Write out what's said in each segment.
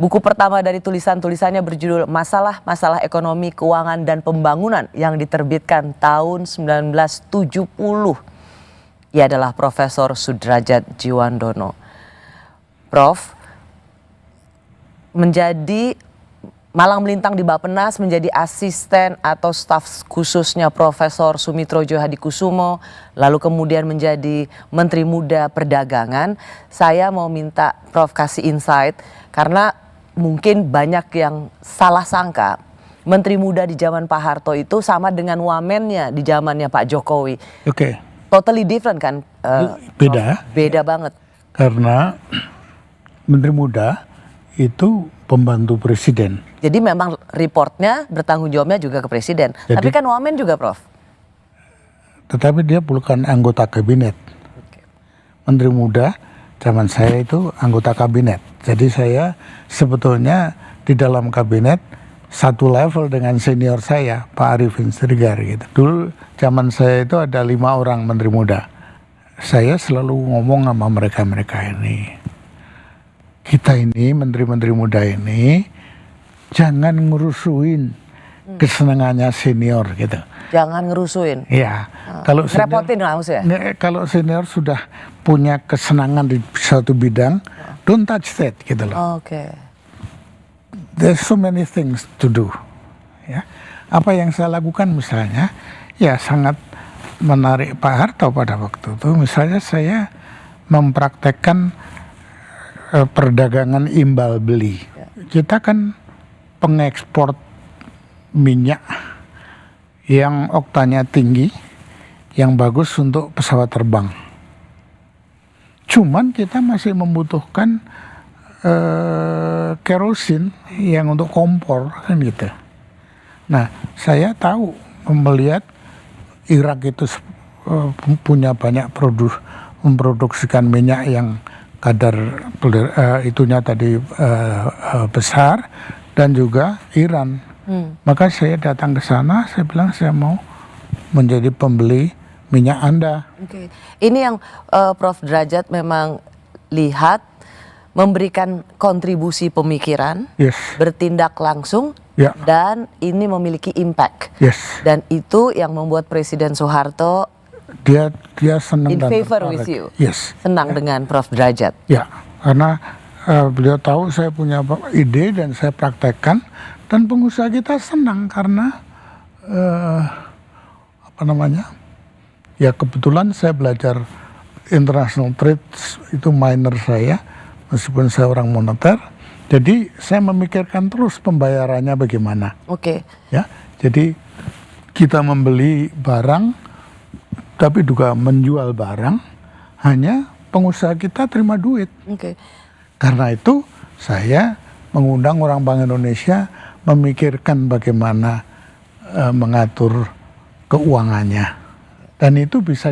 Buku pertama dari tulisannya berjudul Masalah-Masalah Ekonomi, Keuangan, dan Pembangunan yang diterbitkan tahun 1970. Ia adalah Profesor Soedrajat Djiwandono. Prof, menjadi malang melintang di Bappenas, menjadi asisten atau staf khususnya Profesor Sumitro Djohadikusumo, lalu kemudian menjadi Menteri Muda Perdagangan. Saya mau minta Prof kasih insight, karena mungkin banyak yang salah sangka Menteri Muda di zaman Pak Harto itu sama dengan wamennya di zamannya Pak Jokowi. Oke. Totally different kan? Beda. Beda banget. Karena Menteri Muda itu pembantu presiden. Jadi memang reportnya, bertanggung jawabnya juga ke presiden. Jadi, tapi kan wamen juga, Prof. Tetapi dia bukan anggota kabinet. Menteri Muda zaman saya itu anggota kabinet. Jadi saya sebetulnya di dalam kabinet satu level dengan senior saya, Pak Arifin Srigar gitu. Dulu zaman saya itu ada 5 orang Menteri Muda. Saya selalu ngomong sama mereka-mereka ini. Kita ini, menteri-menteri muda ini, jangan ngerusuin kesenangannya senior gitu. Jangan ngerusuin. Iya. Kalau ngerepotin lah maksudnya. Kalau senior sudah punya kesenangan di suatu bidang, don't touch that gitu loh. Oke. There's so many things to do. Ya. Apa yang saya lakukan misalnya, ya sangat menarik Pak Harto pada waktu itu. Misalnya saya mempraktekkan perdagangan imbal beli. Kita kan pengekspor minyak yang oktanya tinggi, yang bagus untuk pesawat terbang. Cuman kita masih membutuhkan kerosin yang untuk kompor kan gitu. Nah, saya tahu melihat Irak itu punya banyak memproduksikan minyak yang kadar itunya tadi besar, dan juga Iran. Maka saya datang ke sana, saya bilang saya mau menjadi pembeli minyak Anda. Oke. Ini yang Prof Derajat memang lihat, memberikan kontribusi pemikiran, Yes. bertindak langsung, Ya. dan ini memiliki impact. Yes. Dan itu yang membuat Presiden Soeharto Dia senang in dan favor tertarik. with you. Yes. Senang dengan Prof Derajat. Ya, karena beliau tahu saya punya ide dan saya praktekkan, dan pengusaha kita senang karena ya kebetulan saya belajar international trade, itu minor saya, meskipun saya orang moneter. Jadi saya memikirkan terus pembayarannya bagaimana. Oke. Ya, jadi kita membeli barang tapi juga menjual barang, hanya pengusaha kita terima duit. Oke. Karena itu saya mengundang orang Bank Indonesia memikirkan bagaimana mengatur keuangannya, dan itu bisa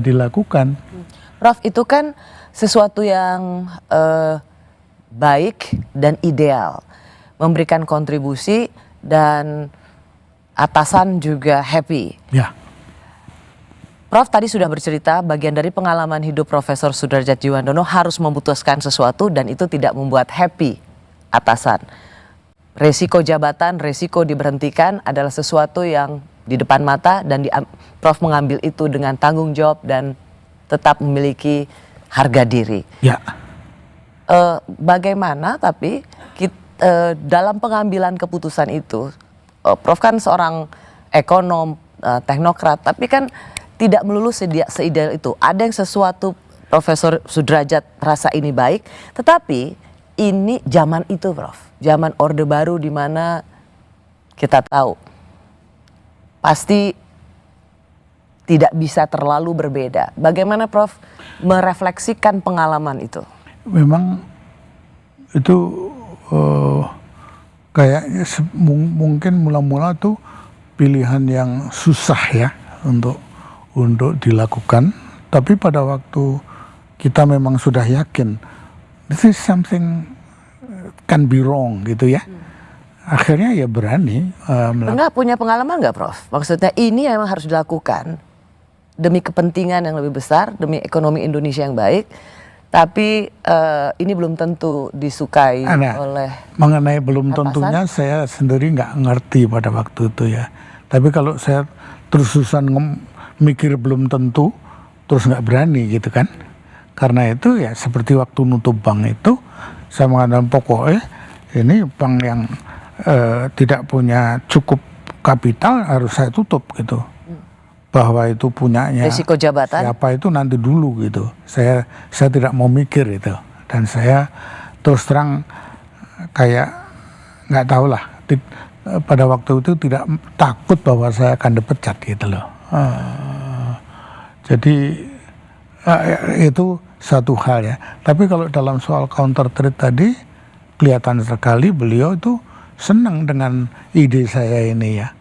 dilakukan. Prof, itu kan sesuatu yang baik dan ideal, memberikan kontribusi dan atasan juga happy. Ya. Prof tadi sudah bercerita bagian dari pengalaman hidup Profesor Soedrajat Djiwandono harus memutuskan sesuatu dan itu tidak membuat happy atasan. Resiko jabatan, resiko diberhentikan adalah sesuatu yang di depan mata, dan Prof mengambil itu dengan tanggung jawab dan tetap memiliki harga diri. Ya. Bagaimana tapi dalam pengambilan keputusan itu, Prof kan seorang ekonom, teknokrat, tapi kan tidak melulu seideal itu. Ada yang sesuatu Profesor Soedrajat rasa ini baik, tetapi ini zaman itu, Prof. Zaman Orde Baru, di mana kita tahu pasti tidak bisa terlalu berbeda. Bagaimana Prof merefleksikan pengalaman itu? Memang itu kayaknya mungkin mula-mula tuh pilihan yang susah ya untuk dilakukan, tapi pada waktu kita memang sudah yakin this is something can be wrong gitu ya, akhirnya ya berani. Enggak punya pengalaman nggak, Prof? Maksudnya ini memang harus dilakukan demi kepentingan yang lebih besar, demi ekonomi Indonesia yang baik, Tapi ini belum tentu disukai oleh mengenai belum atasan. tentunya saya sendiri nggak ngerti pada waktu itu ya. Tapi kalau saya terus-terusan mikir belum tentu, terus nggak berani gitu kan. Karena itu ya seperti waktu nutup bank itu, saya mengatakan pokoknya ini bank yang tidak punya cukup kapital harus saya tutup gitu. Bahwa itu punyanya Risiko jabatan. siapa itu nanti dulu gitu. Saya tidak mau mikir itu, dan saya terus terang kayak nggak tahu lah. Pada waktu itu tidak takut bahwa saya akan dipecat gitu loh. Jadi itu satu hal ya. Tapi kalau dalam soal counter trade tadi kelihatan sekali beliau itu senang dengan ide saya ini ya.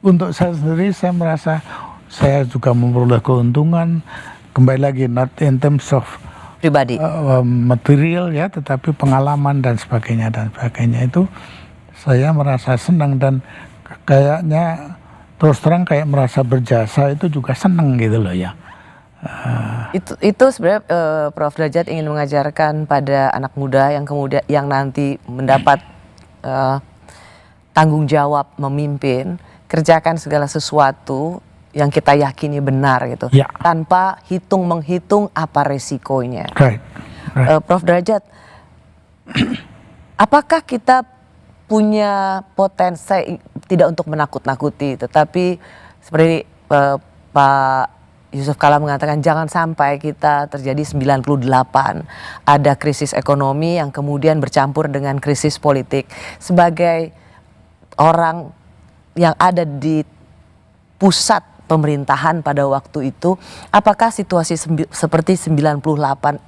Untuk saya sendiri saya merasa saya juga memperoleh keuntungan, kembali lagi not in terms of Pribadi. material ya, tetapi pengalaman dan sebagainya itu saya merasa senang, dan kayaknya terus terang kayak merasa berjasa itu juga senang gitu loh ya. Itu sebenarnya Prof Derajat ingin mengajarkan pada anak muda yang kemudian yang nanti mendapat tanggung jawab memimpin, kerjakan segala sesuatu yang kita yakini benar gitu, Ya. tanpa menghitung apa resikonya. Right. Prof Derajat, apakah kita punya potensi, tidak untuk menakut-nakuti, tetapi seperti Pak Yusuf Kala mengatakan jangan sampai kita terjadi 98, ada krisis ekonomi yang kemudian bercampur dengan krisis politik. Sebagai orang yang ada di pusat pemerintahan pada waktu itu, apakah situasi seperti 98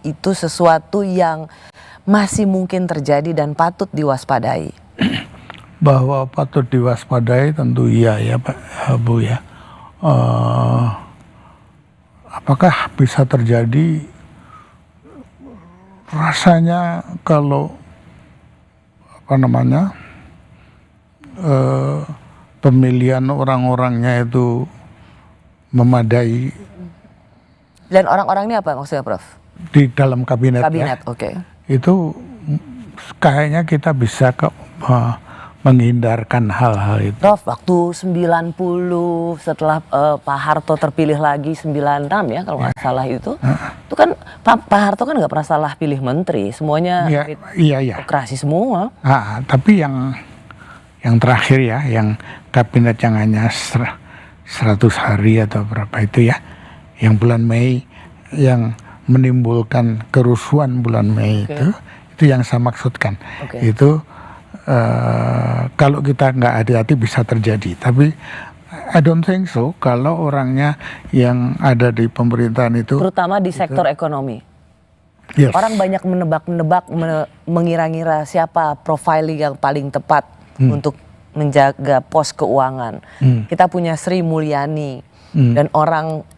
itu sesuatu yang masih mungkin terjadi dan patut diwaspadai? Bahwa patut diwaspadai tentu iya ya Pak Bu ya. Apakah bisa terjadi? Rasanya kalau pemilihan orang-orangnya itu memadai. Dan orang-orang ini apa maksudnya, Prof? Di dalam kabinet Kabinet, ya, oke. itu kayaknya kita bisa menghindarkan hal-hal itu. Prof, waktu 90 setelah Pak Harto terpilih lagi 96 ya kalau nggak salah itu kan Pak Harto kan nggak pernah salah pilih menteri, semuanya Iya. demokrasi semua. Tapi yang terakhir ya, yang kabinet yang hanya 100 hari atau berapa itu ya, yang bulan Mei, yang menimbulkan kerusuhan bulan Mei itu yang saya maksudkan. Itu kalau kita nggak hati-hati bisa terjadi. Tapi I don't think so kalau orangnya yang ada di pemerintahan itu, terutama di sektor ekonomi. Yes. Orang banyak menebak-nebak, mengira-ngira siapa profiling yang paling tepat untuk menjaga pos keuangan. Kita punya Sri Mulyani, dan orang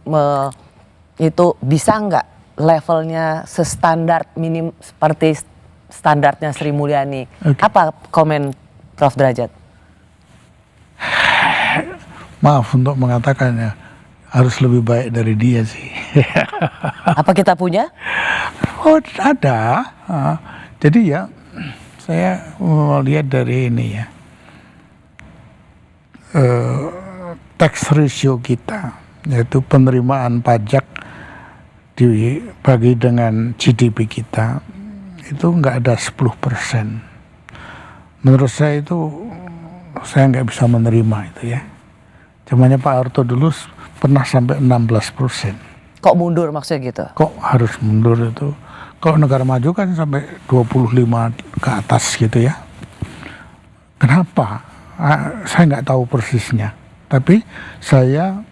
itu bisa nggak levelnya sestandar minim seperti standarnya Sri Mulyani? Apa komen Prof Derajat? Maaf untuk mengatakannya, harus lebih baik dari dia sih. Apa kita punya? Oh ada. Jadi ya saya melihat dari ini ya, tax ratio kita, yaitu penerimaan pajak dibagi dengan GDP kita, itu nggak ada 10%. Menurut saya itu, saya nggak bisa menerima itu ya. Zamannya Pak Harto dulu pernah sampai 16%. Kok mundur maksudnya gitu? Kok harus mundur itu? Kalau negara maju kan sampai 25 ke atas gitu ya. Kenapa? Saya nggak tahu persisnya. Tapi saya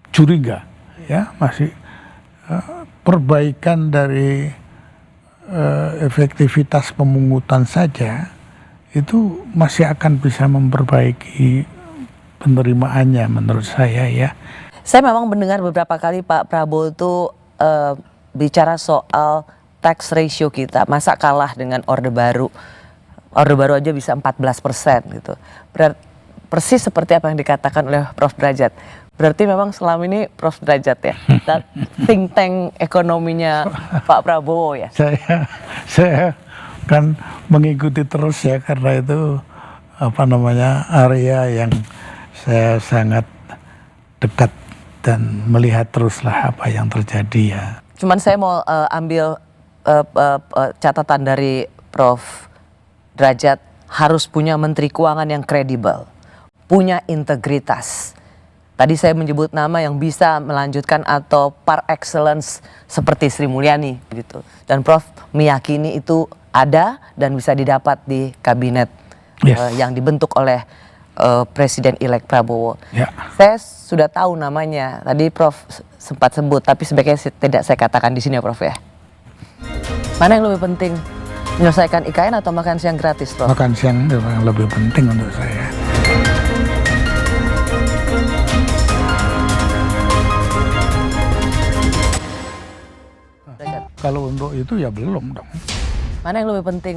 curiga ya, masih perbaikan dari efektivitas pemungutan saja itu masih akan bisa memperbaiki penerimaannya menurut saya ya. Saya memang mendengar beberapa kali Pak Prabowo itu bicara soal tax ratio kita, masa kalah dengan Orde Baru. Orde Baru aja bisa 14% gitu. Persis seperti apa yang dikatakan oleh Prof Derajat. Berarti memang selama ini Prof Derajat ya, think tank ekonominya Pak Prabowo ya. Saya kan mengikuti terus ya, karena itu area yang saya sangat dekat dan melihat teruslah apa yang terjadi ya. Cuman saya mau ambil catatan dari Prof Derajat, harus punya menteri keuangan yang kredibel, punya integritas. Tadi saya menyebut nama yang bisa melanjutkan atau par excellence seperti Sri Mulyani gitu. Dan Prof meyakini itu ada dan bisa didapat di kabinet yang dibentuk oleh Presiden-elek Prabowo. Ya. Saya sudah tahu namanya. Tadi Prof sempat sebut, tapi sebaiknya tidak saya katakan di sini ya Prof ya. Mana yang lebih penting? Menyelesaikan IKN atau makan siang gratis, Prof? Makan siang yang lebih penting untuk saya. Kalau untuk itu ya belum dong. Mana yang lebih penting?